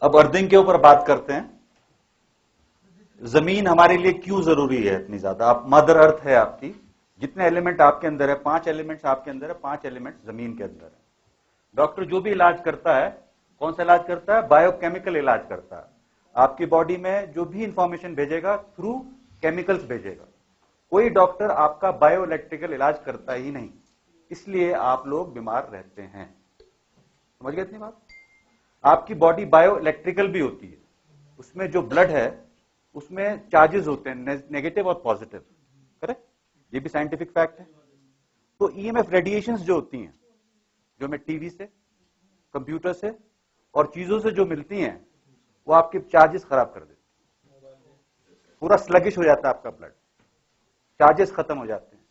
अब अर्थिंग के ऊपर बात करते हैं। जमीन हमारे लिए क्यों जरूरी है इतनी ज्यादा? आप मदर अर्थ है आपकी, जितने एलिमेंट आपके अंदर है, 5 एलिमेंट्स आपके अंदर है, 5 एलिमेंट्स जमीन के अंदर है। डॉक्टर जो भी इलाज करता है, कौन सा इलाज करता है? बायोकेमिकल इलाज करता है। आपकी बॉडी में जो भी इंफॉर्मेशन भेजेगा थ्रू केमिकल्स भेजेगा। कोई डॉक्टर आपका बायो इलेक्ट्रिकल इलाज करता ही नहीं, इसलिए आप लोग बीमार रहते हैं। समझ गए इतनी बात? आपकी बॉडी बायो इलेक्ट्रिकल भी होती है, उसमें जो ब्लड है उसमें चार्जेस होते हैं, नेगेटिव और पॉजिटिव। करेक्ट? ये भी साइंटिफिक फैक्ट है। तो ईएमएफ रेडिएशंस जो होती हैं, जो हमें टीवी से, कंप्यूटर से और चीजों से जो मिलती हैं, वो आपके चार्जेस खराब कर देती है। पूरा स्लगिश हो जाता है आपका ब्लड, चार्जेस खत्म हो जाते हैं।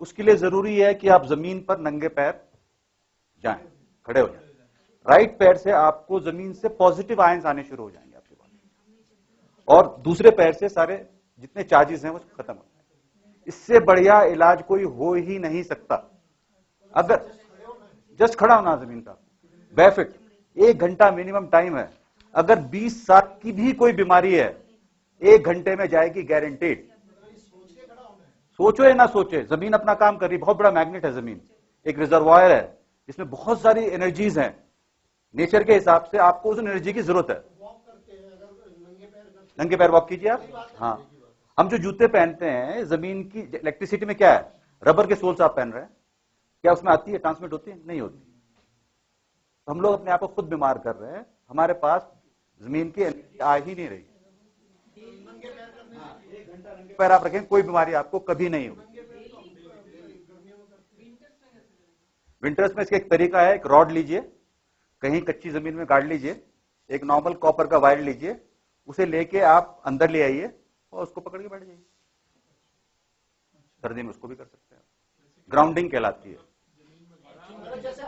उसके लिए जरूरी है कि आप जमीन पर नंगे पैर जाएं, खड़े हो जाएं। राइट पैर से आपको जमीन से पॉजिटिव आयंस आने शुरू हो जाएंगे आपके बॉडी में, और दूसरे पैर से सारे जितने चार्जेस हैं वो खत्म हो जाएंगे। इससे बढ़िया इलाज कोई हो ही नहीं सकता। अगर जस्ट खड़ा होना जमीन का, बैफिट, 1 घंटा मिनिमम टाइम है। अगर 20 साल की भी कोई बीमारी है, 1 घंटे में जाएगी गारंटेड। सोचो या ना सोचे, जमीन अपना काम कर रही। बहुत बड़ा मैग्नेट है जमीन, एक रिजर्वायर है जिसमें बहुत सारी एनर्जीज हैं। नेचर के हिसाब से आपको उस एनर्जी की जरूरत है। नंगे पैर वॉक कीजिए आप। हाँ, हम जो जूते पहनते हैं, जमीन की इलेक्ट्रिसिटी में क्या है? रबर के सोल्स आप पहन रहे हैं, क्या उसमें आती है, ट्रांसमिट होती है? नहीं होती। तो हम लोग अपने आप को खुद बीमार कर रहे हैं, हमारे पास जमीन की आ ही नहीं रही। 1 घंटा नंगे पैर आप रखें, कोई बीमारी आपको कभी नहीं होगी। विंटर्स में इसका एक तरीका है, एक रॉड लीजिए, कहीं कच्ची जमीन में गाड़ लीजिए, एक नॉर्मल कॉपर का वायर लीजिए, उसे लेके आप अंदर ले आइए और उसको पकड़ के बैठ जाइए। सर्दी में उसको भी कर सकते हैं। ग्राउंडिंग कहलाती है।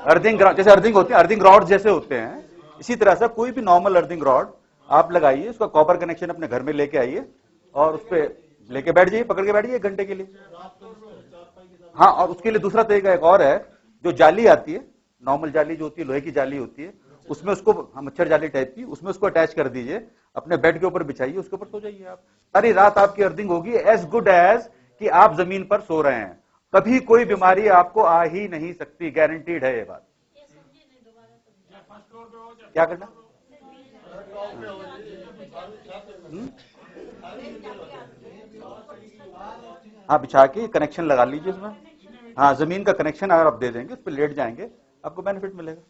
अर्थिंग, जैसे अर्थिंग होती है, अर्थिंग रॉड जैसे होते हैं, इसी तरह से कोई भी नॉर्मल अर्थिंग रॉड आप लगाइए, उसका कॉपर कनेक्शन अपने घर में लेके आइए और उस पर लेके बैठ जाइए, पकड़ के बैठ जाइए 1 घंटे के लिए। हाँ, और उसके लिए दूसरा तरीका एक और है, जो जाली आती है, नॉर्मल जाली जो होती है, लोहे की जाली होती है, उसमें उसको, मच्छर जाली टाइप की, उसमें उसको अटैच कर दीजिए, अपने बेड के ऊपर बिछाइए, उसके ऊपर सो जाइए आप। सारी रात आपकी अर्थिंग होगी एज गुड एज कि आप जमीन पर सो रहे हैं। कभी कोई बीमारी आपको आ ही नहीं सकती, गारंटीड है ये बात। क्या करना? हाँ, बिछा के कनेक्शन लगा लीजिए उसमें। हाँ, जमीन का कनेक्शन अगर आप दे देंगे, उस पर लेट जाएंगे, आपको बेनिफिट मिलेगा।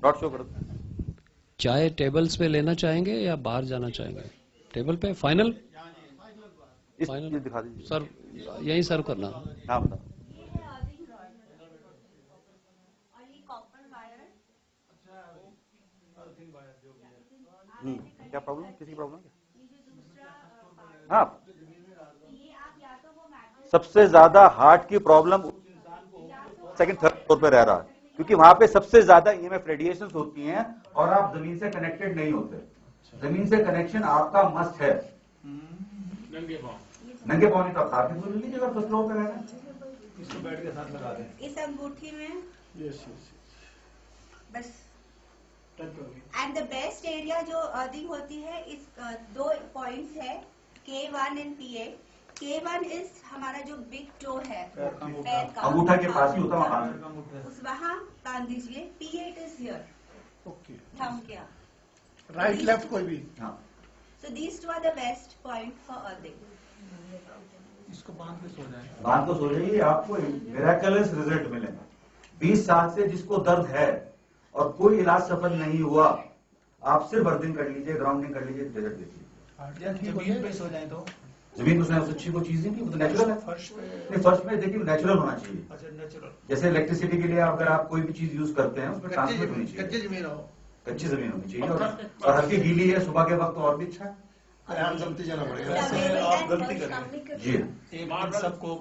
डॉट शो कर दो। चाय टेबल्स पे लेना चाहेंगे या बाहर जाना चाहेंगे? टेबल पे फाइनल? फाइनल दिखा दीजिए सर, यही सर्व करना। हाँ, बताओ। क्या प्रॉब्लम? किसी प्रॉब्लम? हाँ, सबसे ज्यादा हार्ट की प्रॉब्लम सेकंड थर्ड फ्लोर पे रह रहा है, क्योंकि वहां पे सबसे ज्यादा ईएमएफ रेडिएशंस होती हैं और आप जमीन से कनेक्टेड नहीं होते। जमीन से कनेक्शन आपका मस्ट है। नंगे पाँव नहीं तो आप हाथ में लीजिए, अगर फर्स्ट फ्लोर पे रहना है। इसको बेड के साथ लगा दें, इस अंगूठी में। यस, बस। एंड द बेस्ट एरिया जो अर्थिंग होती है, इस 2 पॉइंट्स है, K1 and P8। K1 is हमारा जो बिग टो है, पैर का अंगूठा के पास ही होता है, वहाँ बांध दीजिए। P8 इज हियर, थंब क्या, राइट लेफ्ट कोई भी। हाँ, so these 2 are the best point for earthing. इसको बांध के सो जाए, बात तो सो जाइए, आपको मिरेकलस रिजल्ट मिलेगा। 20 साल से जिसको दर्द है और कोई इलाज सफल नहीं हुआ, आप सिर्फ अर्थिंग कर लीजिए, ग्राउंडिंग कर लीजिए, रिजल्ट देखिए। जमीन पे सो जाए तो जमीन उसने उससे अच्छी कोई चीज नहीं की, वो तो नेचुरल है। फर्श पे नहीं, फर्स्ट में देखिए नेचुरल होना चाहिए। अच्छा, नेचुरल। जैसे इलेक्ट्रिसिटी के लिए अगर आप कोई भी चीज यूज करते हैं, उसमें ट्रांसमिट होनी चाहिए, कच्ची जमीन हो, कच्ची जमीन होनी चाहिए, और हल्की गीली है सुबह के वक्त और भी अच्छा है। जमती जाना पड़ेगा। आप गलती करें जी एक सबको